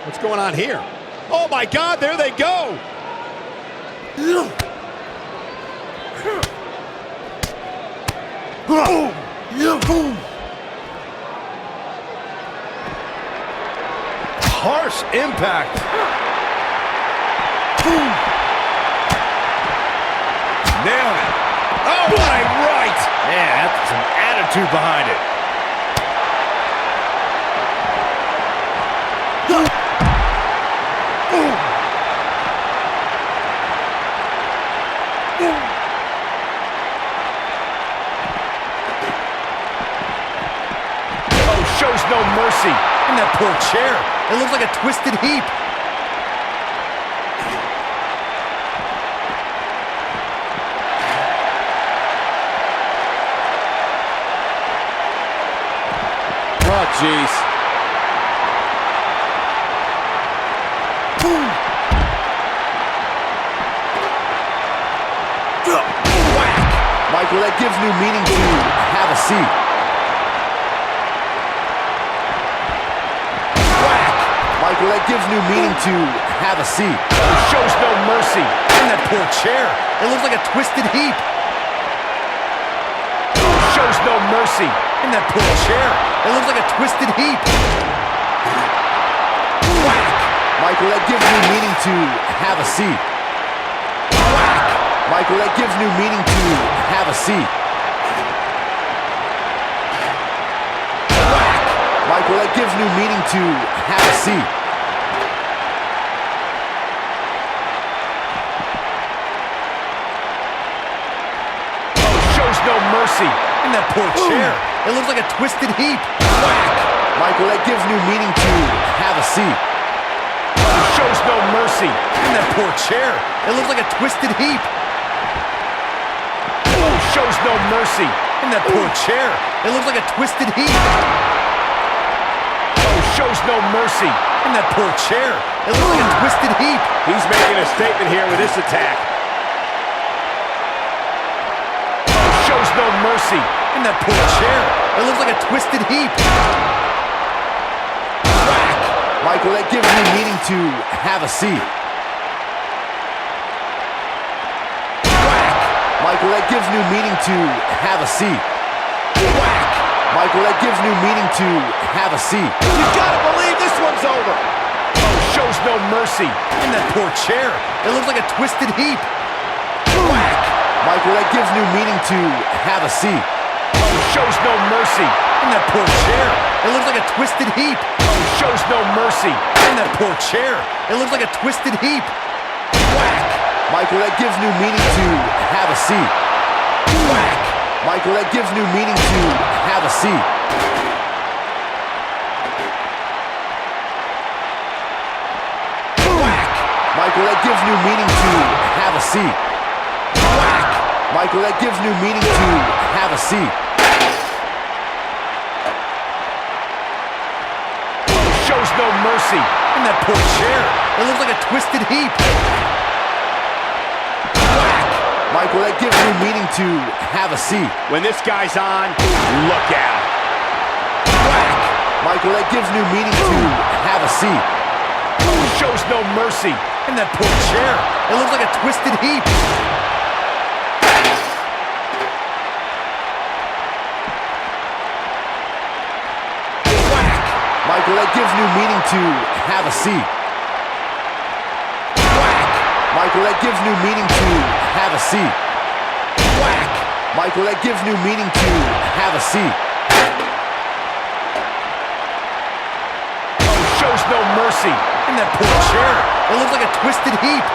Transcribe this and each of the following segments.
What's going on here? Oh my God, there they go! Harsh impact. Nailed it. Oh, what a right! Man, that's some attitude behind it. Oh, shows no mercy. And that poor chair. It looks like a twisted heap. Oh, jeez. Whack! Michael, that gives new meaning to have a seat. Whack! Michael, that gives new meaning to have a seat. Oh, shows no mercy. And that poor chair. It looks like a twisted heap. Oh, shows no mercy. And that poor chair. It looks like a twisted heap. Whack! Michael, that gives new meaning to have a seat. Whack! Michael, that gives new meaning to have a seat. Whack! Michael, that gives new meaning to have a seat. Oh, shows no mercy. And that poor chair. It looks like a twisted heap. Whack! Michael, that gives new meaning to have a seat. Oh, shows no mercy. And that poor chair. It looks like a twisted heap. Oh, shows no mercy. And that poor chair. It looks like a twisted heap. Oh, shows no mercy. And that poor chair. It looks like a twisted heap. He's making a statement here with this attack. Oh, shows no mercy. And that poor chair. It looks like a twisted heap. Whack! Michael, that gives new meaning to have a seat. Whack! Michael, that gives new meaning to have a seat. Whack! Michael, that gives new meaning to have a seat. You gotta believe this one's over. Oh, shows no mercy. And that poor chair. It looks like a twisted heap. Whack! Michael, that gives new meaning to have a seat. Oh, shows no mercy. And that poor chair. It looks like a twisted heap. Oh, shows no mercy. And that poor chair. It looks like a twisted heap. Whack! Michael, that gives new meaning to have a seat. Whack! Michael, that gives new meaning to have a seat. Whack! Michael, that gives new meaning to have a seat. Whack! Michael, that gives new meaning to have a seat. Oh, shows no mercy. And that poor chair. It looks like a twisted heap. Whack! Michael, that gives new meaning to have a seat. When this guy's on, look out. Whack! Michael, that gives new meaning to have a seat. Oh, shows no mercy. And that poor chair. It looks like a twisted heap. Whack! Michael, that gives new meaning to have a seat. Whack! Michael, that gives new meaning to have a seat. Whack! Michael, that gives new meaning to have a seat. Oh, shows no mercy. And that poor chair. It looks like a twisted heap.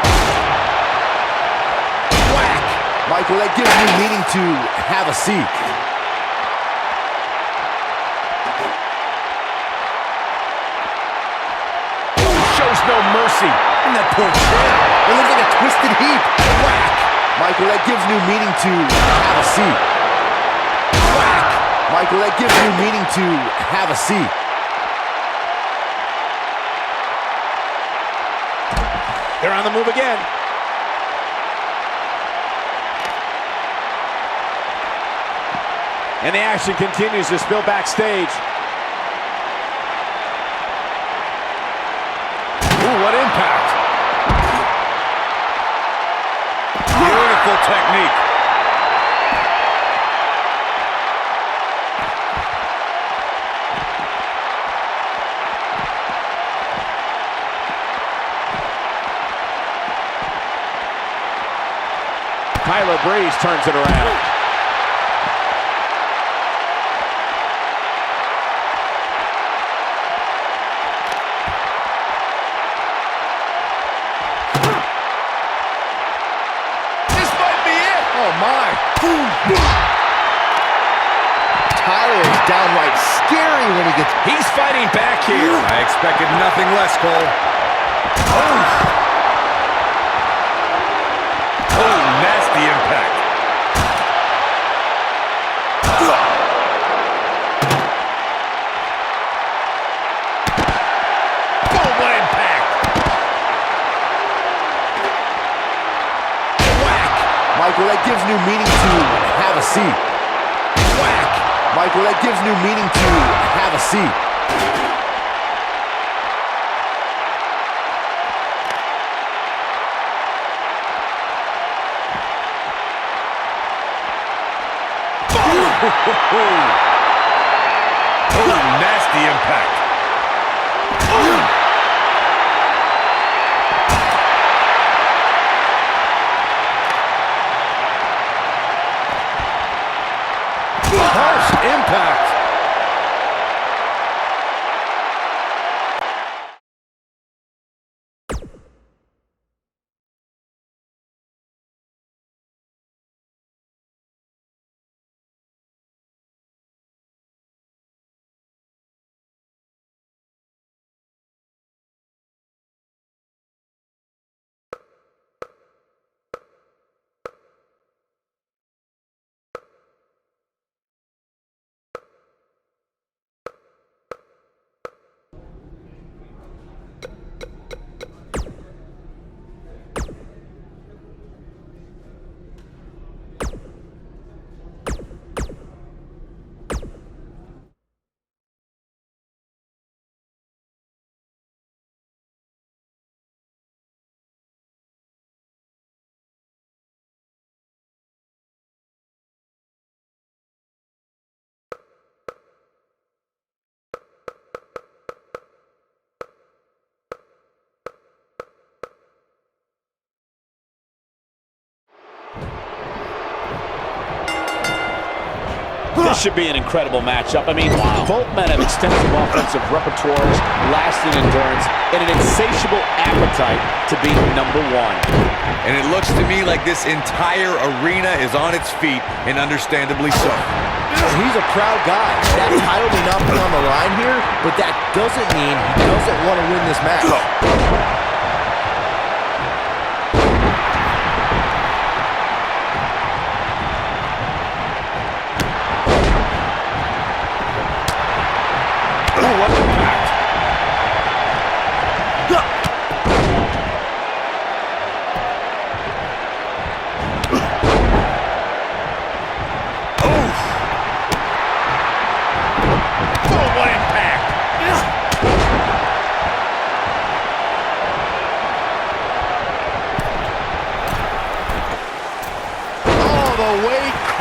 Whack! Michael, that gives new meaning to have a seat. Oh, shows no mercy. And that poor chair. It looks like a twisted heap. Whack! Michael, that gives new meaning to have a seat. Whack! Michael, that gives new meaning to have a seat. They're on the move again. And the action continues to spill backstage. Tyler Breeze turns it around. This might be it. Oh, my. Tyler is downright scary when he gets... He's fighting back here. I expected nothing less, Cole. Oh, nasty impact. Oh, what impact. Whack. Michael, that gives new meaning to have a seat. Whack. Michael, that gives new meaning to have a seat. Oh, nasty impact. Harsh impact. This should be an incredible matchup. I mean, both men have extensive offensive repertoires, lasting endurance, and an insatiable appetite to be number one. And it looks to me like this entire arena is on its feet, and understandably so. He's a proud guy. That title may not be on the line here, but that doesn't mean he doesn't want to win this match.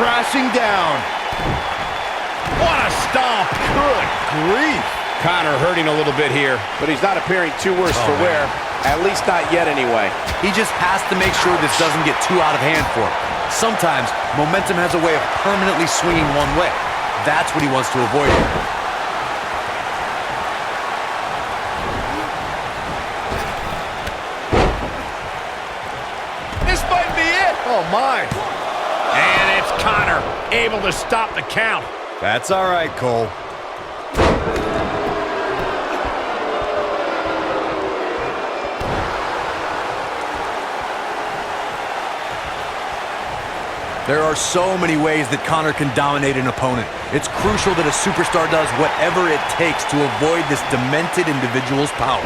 Crashing down. What a stomp. Good grief. Connor hurting a little bit here, but he's not appearing too worse for wear. At least not yet anyway. He just has to make sure this doesn't get too out of hand for him. Sometimes momentum has a way of permanently swinging one way. That's what he wants to avoid here. This might be it. Oh, my. And it's Connor, able to stop the count. That's all right, Cole. There are so many ways that Connor can dominate an opponent. It's crucial that a superstar does whatever it takes to avoid this demented individual's power.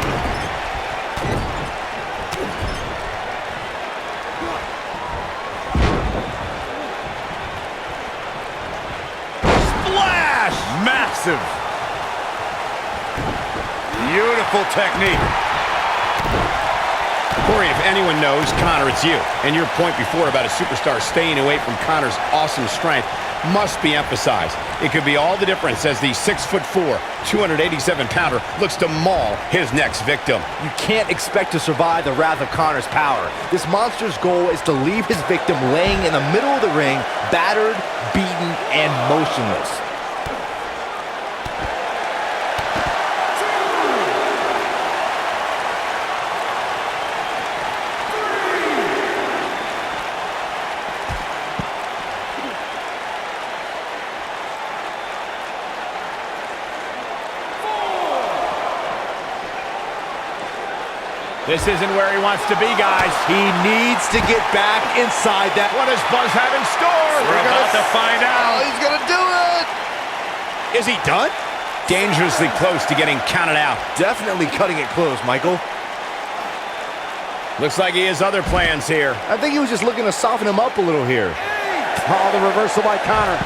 Massive. Beautiful technique. Corey, if anyone knows Conor, it's you. And your point before about a superstar staying away from Conor's awesome strength must be emphasized. It could be all the difference as the 6'4", 287-pounder looks to maul his next victim. You can't expect to survive the wrath of Conor's power. This monster's goal is to leave his victim laying in the middle of the ring, battered, beaten, and motionless. This isn't where he wants to be, guys. He needs to get back inside that. What does Buzz have in store? We're about to find out. He's gonna do it! Is he done? Dangerously close to getting counted out. Definitely cutting it close, Michael. Looks like he has other plans here. I think he was just looking to soften him up a little here. Oh, the reversal by Conor.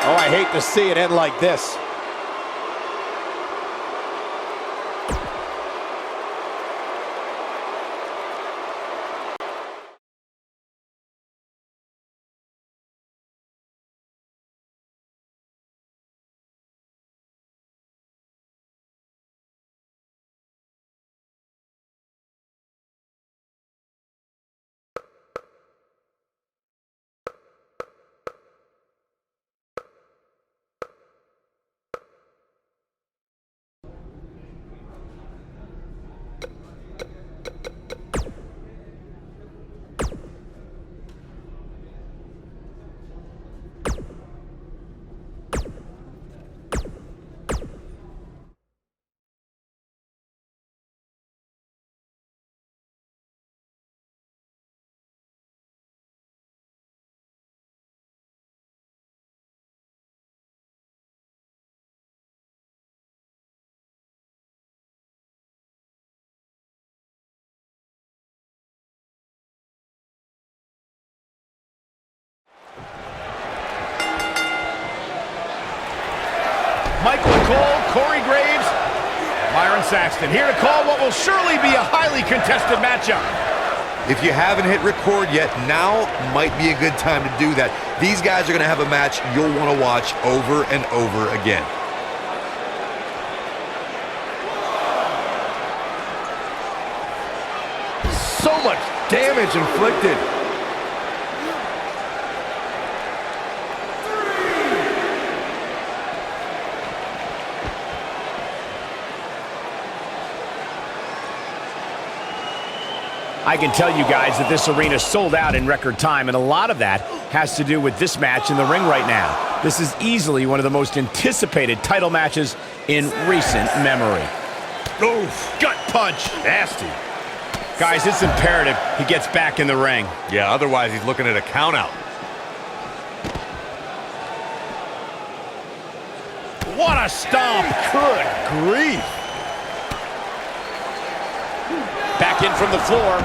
Oh, I hate to see it end like this. Michael Cole, Corey Graves, Byron Saxton here to call what will surely be a highly contested matchup. If you haven't hit record yet, now might be a good time to do that. These guys are going to have a match you'll want to watch over and over again. So much damage inflicted. I can tell you guys that this arena sold out in record time, and a lot of that has to do with this match in the ring right now. This is easily one of the most anticipated title matches in recent memory. Oof, gut punch. Nasty. Guys, it's imperative he gets back in the ring. Yeah, otherwise he's looking at a count out. What a stomp. Good grief. Back in from the floor.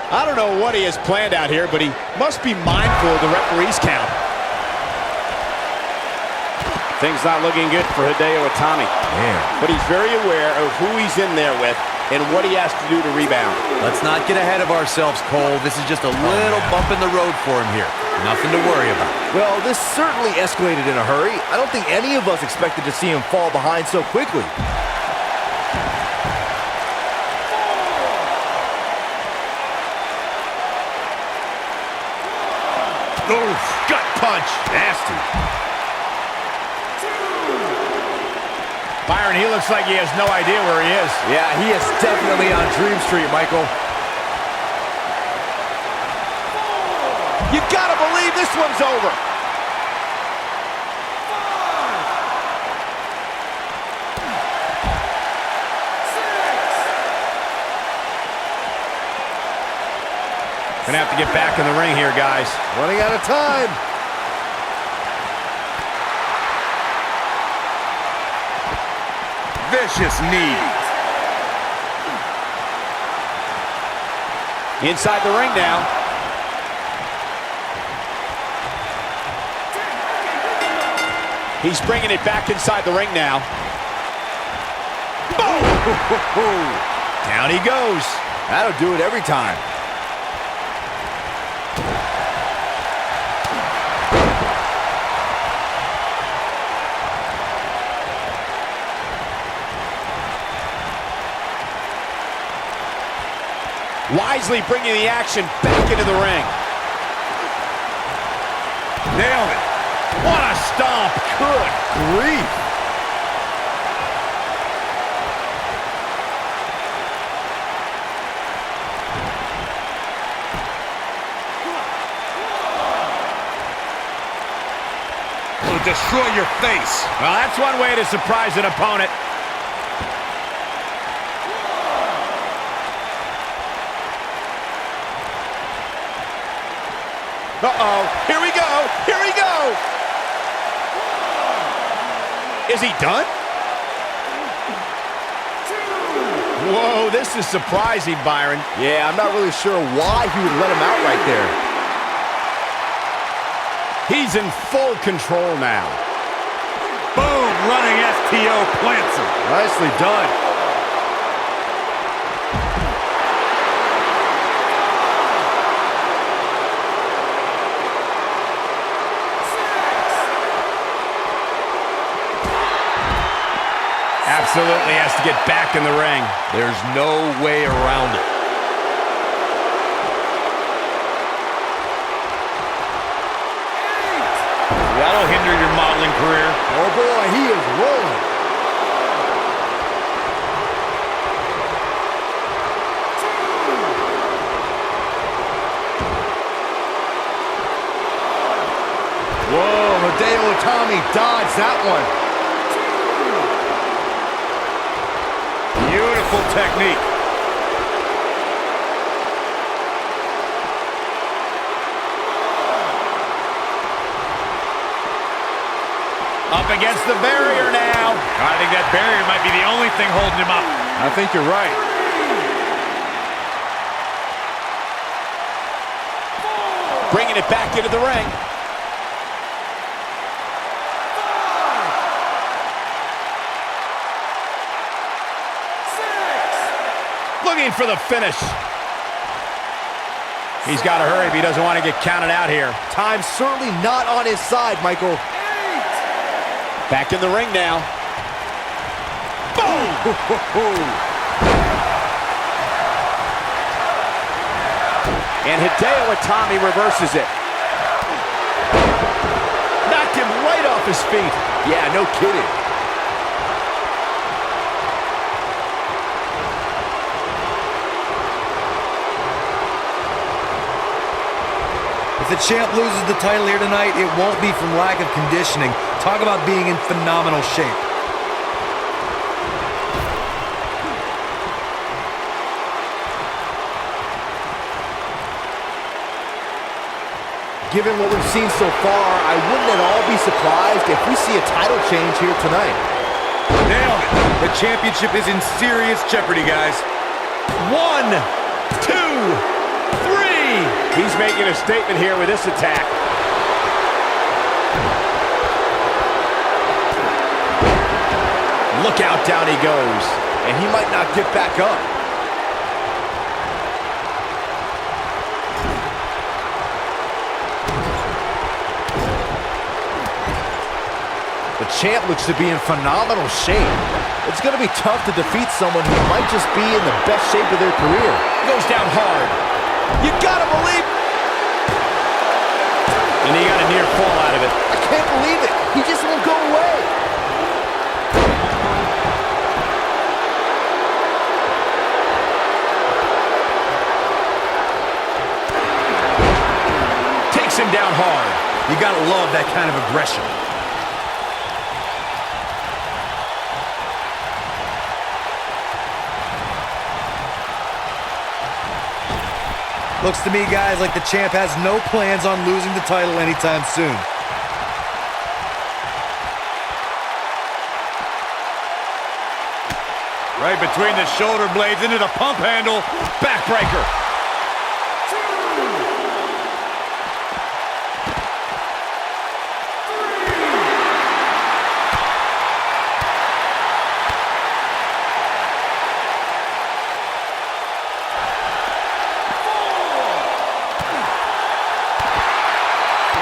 I don't know what he has planned out here, but he must be mindful of the referee's count. Things not looking good for Hideo Itami. Man. But he's very aware of who he's in there with and what he has to do to rebound. Let's not get ahead of ourselves, Cole. This is just a little bump in the road for him here. Nothing to worry about. Well, this certainly escalated in a hurry. I don't think any of us expected to see him fall behind so quickly. Oof, gut punch. Nasty. Byron, he looks like he has no idea where he is. Yeah, he is definitely on Dream Street, Michael. You gotta believe this one's over. Gonna have to get back in the ring here, guys. Running out of time. vicious knee. Inside the ring now. He's bringing it back inside the ring now. Down he goes. That'll do it every time. Wisely bringing the action back into the ring. Nailed it. What a stomp. Good grief. Will destroy your face. Well, that's one way to surprise an opponent. Uh-oh. Here we go. Here we go. Is he done? Whoa, this is surprising, Byron. Yeah, I'm not really sure why he would let him out right there. He's in full control now. Boom, running STO plants him. Nicely done. Absolutely has to get back in the ring. There's no way around it. That'll hinder your modeling career. Oh boy, he is rolling. Whoa, Hideo Itami dodged that one. Beautiful technique. Up against the barrier now. I think that barrier might be the only thing holding him up. I think you're right. Bringing it back into the ring. Looking for the finish. He's got to hurry if he doesn't want to get counted out here. Time's certainly not on his side, Michael. Back in the ring now. And Hideo Itami reverses it. Knocked him right off his feet. Yeah, no kidding. If the champ loses the title here tonight, it won't be from lack of conditioning. Talk about being in phenomenal shape. Given what we've seen so far, I wouldn't at all be surprised if we see a title change here tonight. Nailed it. The championship is in serious jeopardy, guys. 1, 2, 3. He's making a statement here with this attack. Look out, down he goes. And he might not get back up. The champ looks to be in phenomenal shape. It's going to be tough to defeat someone who might just be in the best shape of their career. Goes down hard. You gotta believe. And he got a near fall out of it. I can't believe it. He just won't go away. Takes him down hard. You gotta love that kind of aggression. Looks to me, guys, like the champ has no plans on losing the title anytime soon. Right between the shoulder blades into the pump handle. Backbreaker.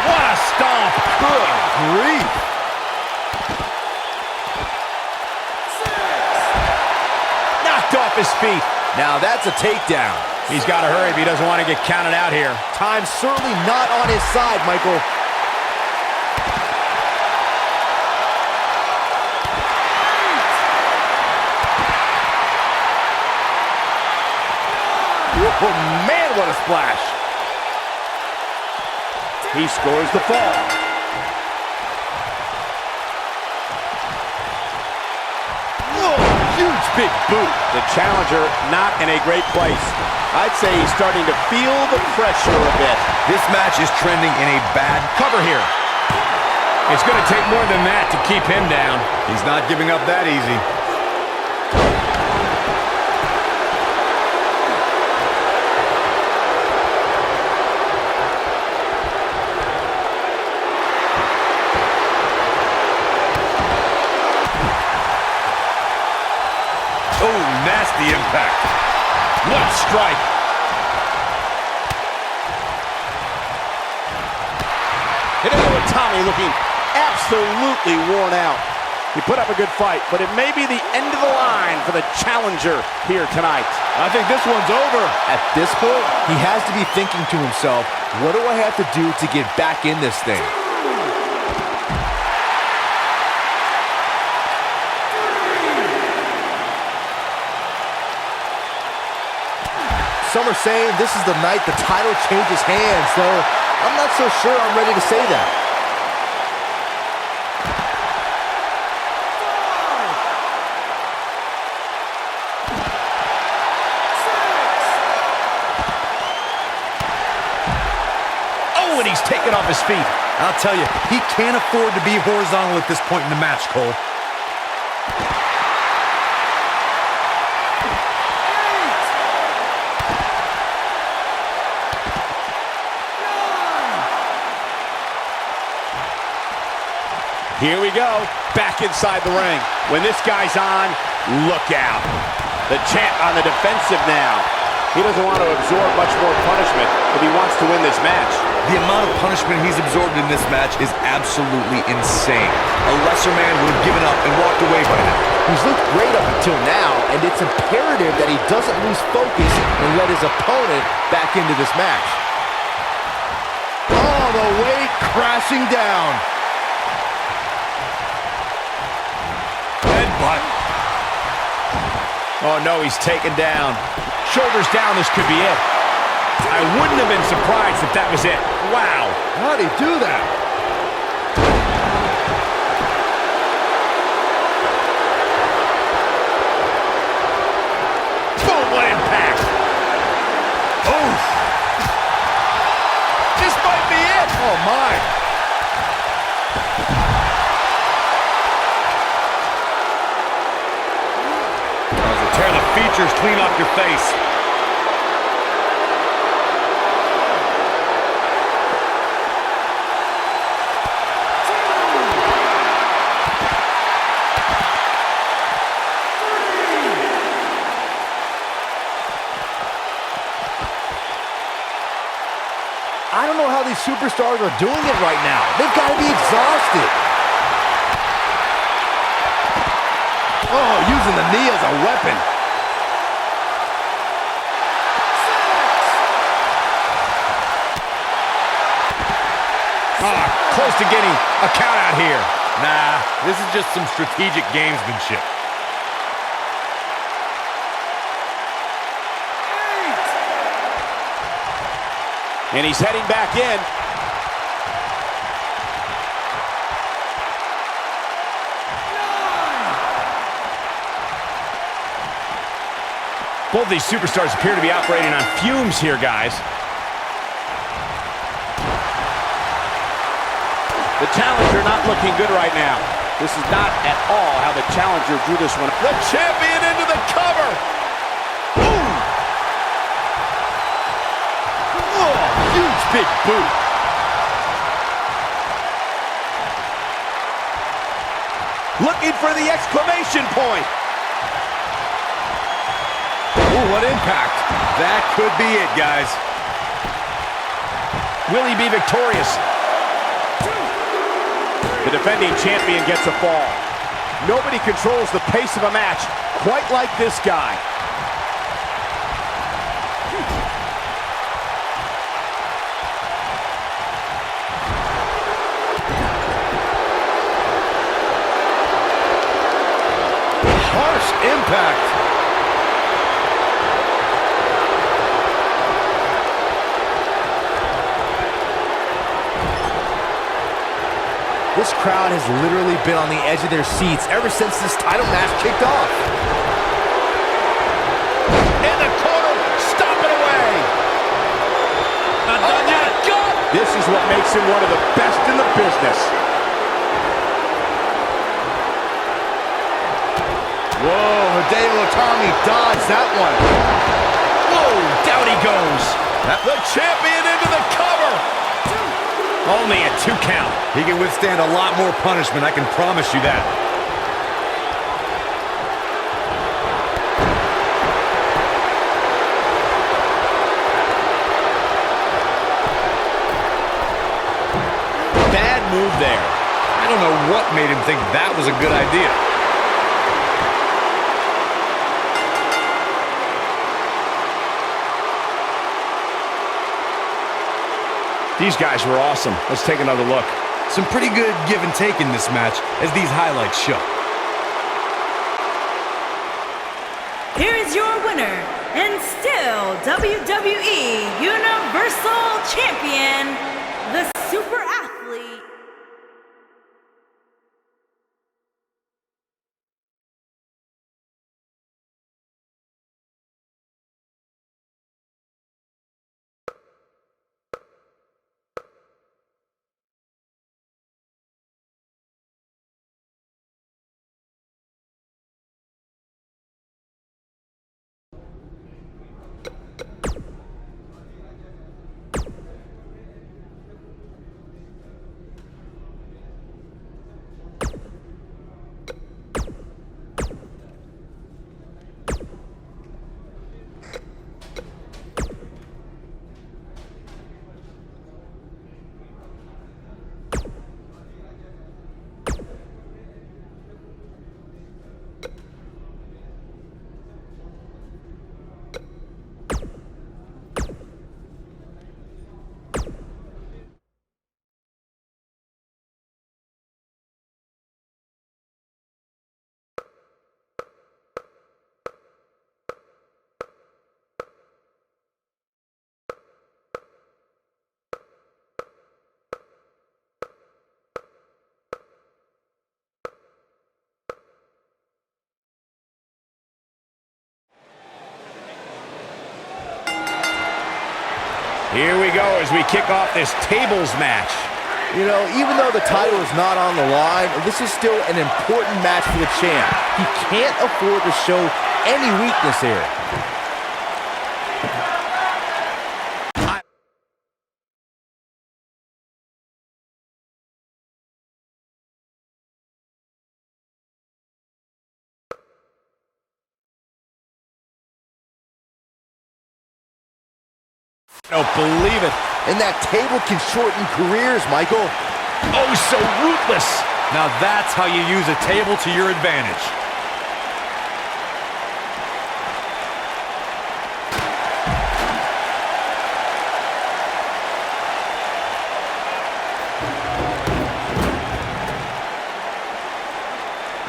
What a stomp. Good grief. Knocked off his feet. Now that's a takedown. He's got to hurry if he doesn't want to get counted out here. Time's certainly not on his side, Michael. Oh, man, what a splash. He scores the fall. Huge big boot. The challenger not in a great place. I'd say he's starting to feel the pressure a bit. This match is trending in a bad Cover here. It's going to take more than that to keep him down. He's not giving up that easy. Oh, nasty impact. What a strike. Hideo Itami looking absolutely worn out. He put up a good fight, but it may be the end of the line for the challenger here tonight. I think this one's over. At this point, he has to be thinking to himself, what do I have to do to get back in this thing? Some are saying this is the night the title changes hands, though I'm not so sure I'm ready to say that. Oh, and he's taken off his feet. I'll tell you, he can't afford to be horizontal at this point in the match, Cole. Here we go, back inside the ring. When this guy's on, look out. The champ on the defensive now. He doesn't want to absorb much more punishment if he wants to win this match. The amount of punishment he's absorbed in this match is absolutely insane. A lesser man would have given up and walked away by now. He's looked great up until now, and it's imperative that he doesn't lose focus and let his opponent back into this match. All the way crashing down. Headbutt. Oh, no, he's taken down. Shoulders down, this could be it. I wouldn't have been surprised if that was it. Wow. How'd he do that? Boom, what impact. Oof. This might be it. Oh, my. Tear the features clean off your face. I don't know how these superstars are doing it right now. They've got to be exhausted. Oh, using the knee as a weapon. Close to getting a count out here. Nah, this is just some strategic gamesmanship. And he's heading back in. Both these superstars appear to be operating on fumes here, guys. The challenger not looking good right now. This is not at all how the challenger drew this one. The champion into the cover. Ooh. Oh, huge big boot. Looking for the exclamation point. Ooh, what impact. That could be it, guys. Will he be victorious? The defending champion gets a fall. Nobody controls the pace of a match quite like this guy. Harsh impact. This crowd has literally been on the edge of their seats ever since this title match kicked off. In the corner, stop it away. Not done yet. God. This is what makes him one of the best in the business. Whoa, Hideo Itami dodged that one. Whoa, down he goes. The champion into the cover. Only a 2 count. He can withstand a lot more punishment, I can promise you that. Bad move there. I don't know what made him think that was a good idea. These guys were awesome. Let's take another look. Some pretty good give and take in this match, as these highlights show. Here is your winner, and still WWE Universal Champion, the Super Athlete. Here we go as we kick off this tables match. You know, even though the title is not on the line, this is still an important match for the champ. He can't afford to show any weakness here. I don't believe it. And that table can shorten careers, Michael. Oh, so ruthless. Now that's how you use a table to your advantage.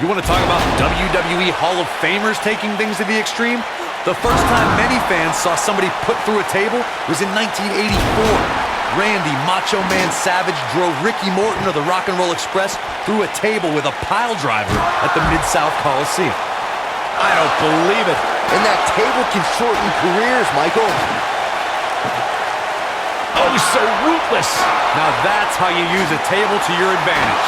You want to talk about WWE Hall of Famers taking things to the extreme? The first time many fans saw somebody put through a table was in 1984. Randy Macho Man Savage drove Ricky Morton of the Rock and Roll Express through a table with a pile driver at the Mid-South Coliseum. I don't believe it. And that table can shorten careers, Michael. Oh, so ruthless. Now that's how you use a table to your advantage.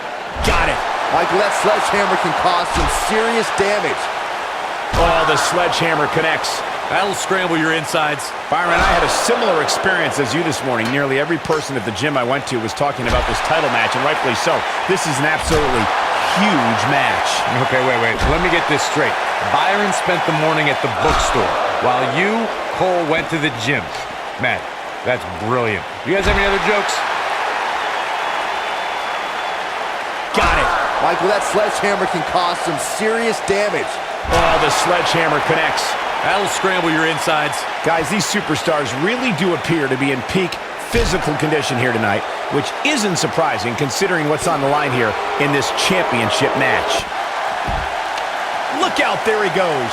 Michael, that sledgehammer can cause some serious damage. Oh, the sledgehammer connects. That'll scramble your insides. Byron, I had a similar experience as you this morning. Nearly every person at the gym I went to was talking about this title match, and rightfully so. This is an absolutely huge match. Okay, wait. Let me get this straight. Byron spent the morning at the bookstore, while you, Cole, went to the gym. Man, that's brilliant. You guys have any other jokes? Got it. Michael, that sledgehammer can cause some serious damage. Oh, the sledgehammer connects. That'll scramble your insides. Guys, these superstars really do appear to be in peak physical condition here tonight, which isn't surprising considering what's on the line here in this championship match. Look out, there he goes.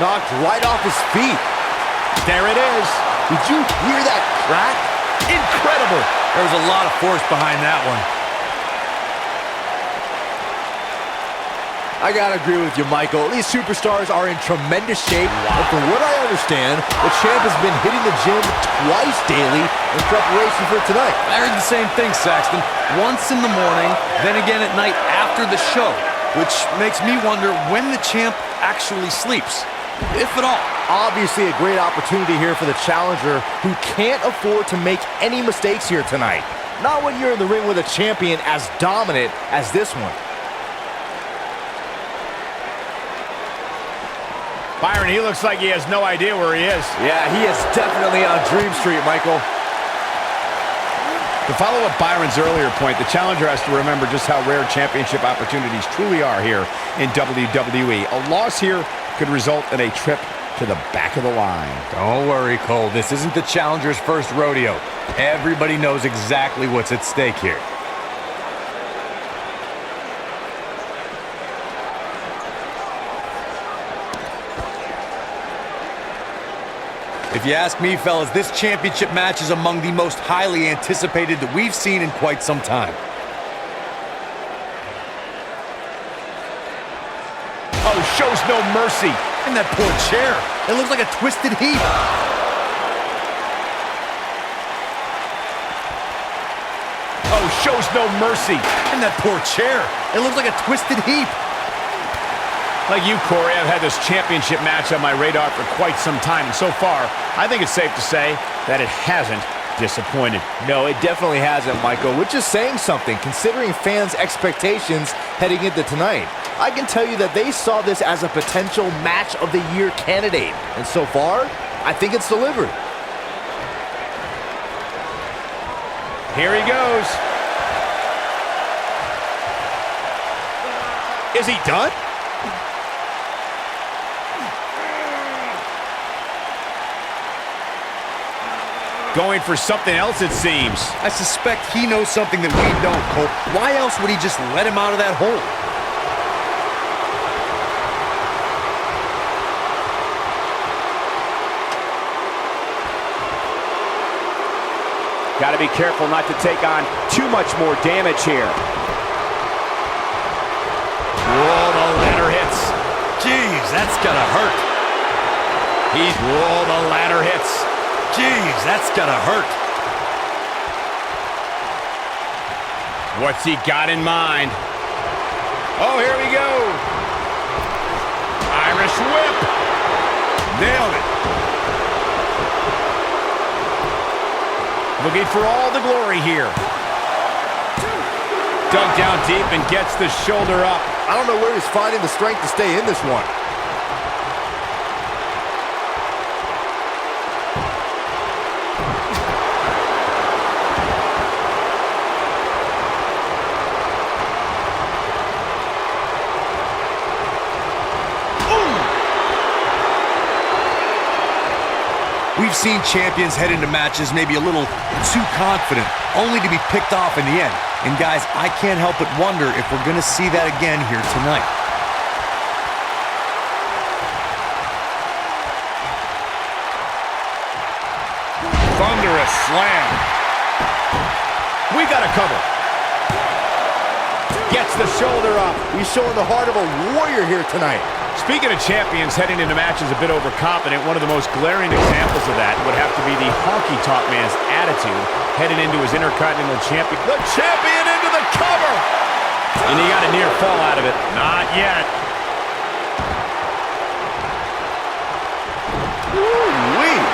Knocked right off his feet. There it is. Did you hear that crack? Incredible. There was a lot of force behind that one. I gotta agree with you, Michael. These superstars are in tremendous shape. And from what I understand, the champ has been hitting the gym twice daily in preparation for tonight. I heard the same thing, Saxton. Once in the morning, then again at night after the show, which makes me wonder when the champ actually sleeps, if at all. Obviously a great opportunity here for the challenger who can't afford to make any mistakes here tonight. Not when you're in the ring with a champion as dominant as this one. Byron, he looks like he has no idea where he is. Yeah, he is definitely on Dream Street, Michael. To follow up Byron's earlier point, the challenger has to remember just how rare championship opportunities truly are here in WWE. A loss here could result in a trip to the back of the line. Don't worry, Cole. This isn't the challenger's first rodeo. Everybody knows exactly what's at stake here. If you ask me, fellas, this championship match is among the most highly anticipated that we've seen in quite some time. Oh, shows no mercy. And that poor chair. It looks like a twisted heap. Oh, shows no mercy. And that poor chair. It looks like a twisted heap. Like you, Corey, I've had this championship match on my radar for quite some time, and so far, I think it's safe to say that it hasn't disappointed. No, it definitely hasn't, Michael, which is saying something, considering fans' expectations heading into tonight. I can tell you that they saw this as a potential match of the year candidate, and so far, I think it's delivered. Here he goes. Is he done? Going for something else, it seems. I suspect he knows something that we don't, Cole. Why else would he just let him out of that hole? Got to be careful not to take on too much more damage here. Whoa, the ladder hits. Jeez, that's gonna hurt. Whoa, the ladder hits. Jeez, that's gonna hurt. What's he got in mind? Oh, here we go. Irish whip. Nailed it. Looking for all the glory here. Dug down deep and gets the shoulder up. I don't know where he's finding the strength to stay in this one. We've seen champions head into matches maybe a little too confident, only to be picked off in the end. And guys, I can't help but wonder if we're going to see that again here tonight. Thunderous slam. We got a cover. Gets the shoulder up. He's showing the heart of a warrior here tonight. Speaking of champions heading into matches a bit overconfident, one of the most glaring examples of that would have to be the Honky Tonk Man's attitude heading into his Intercontinental Champion. The champion into the cover! And he got a near fall out of it. Not yet. Woo-wee.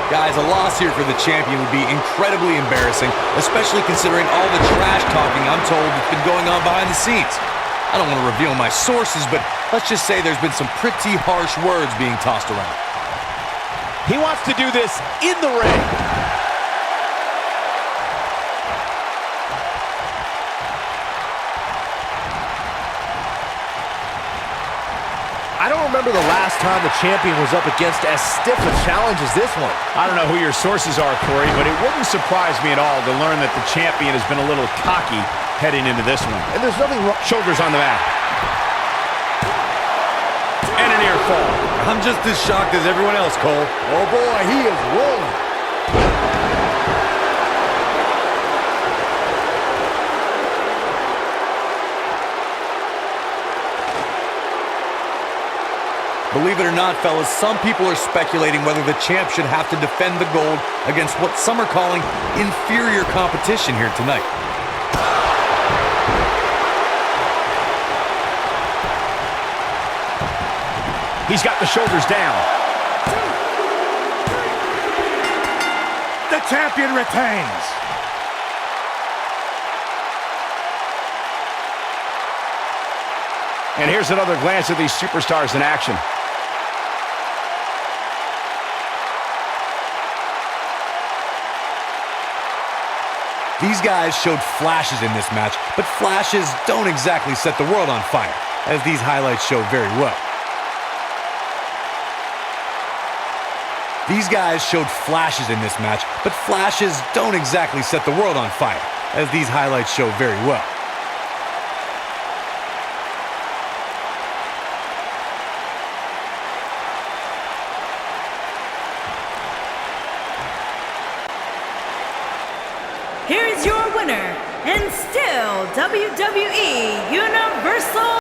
Guys, a loss here for the champion would be incredibly embarrassing, especially considering all the trash talking I'm told that's been going on behind the scenes. I don't want to reveal my sources, but let's just say there's been some pretty harsh words being tossed around. He wants to do this in the ring. I don't remember the last time the champion was up against as stiff a challenge as this one. I don't know who your sources are, Corey, but it wouldn't surprise me at all to learn that the champion has been a little cocky heading into this one. And there's nothing wrong. Shoulders on the mat. And a near fall. I'm just as shocked as everyone else, Cole. Oh boy, he is rolling. Believe it or not, fellas, some people are speculating whether the champ should have to defend the gold against what some are calling inferior competition here tonight. He's got the shoulders down. The champion retains. And here's another glance at these superstars in action. These guys showed flashes in this match, but flashes don't exactly set the world on fire, as these highlights show very well. These guys showed flashes in this match, but flashes don't exactly set the world on fire, as these highlights show very well. Here is your winner, and still WWE Universal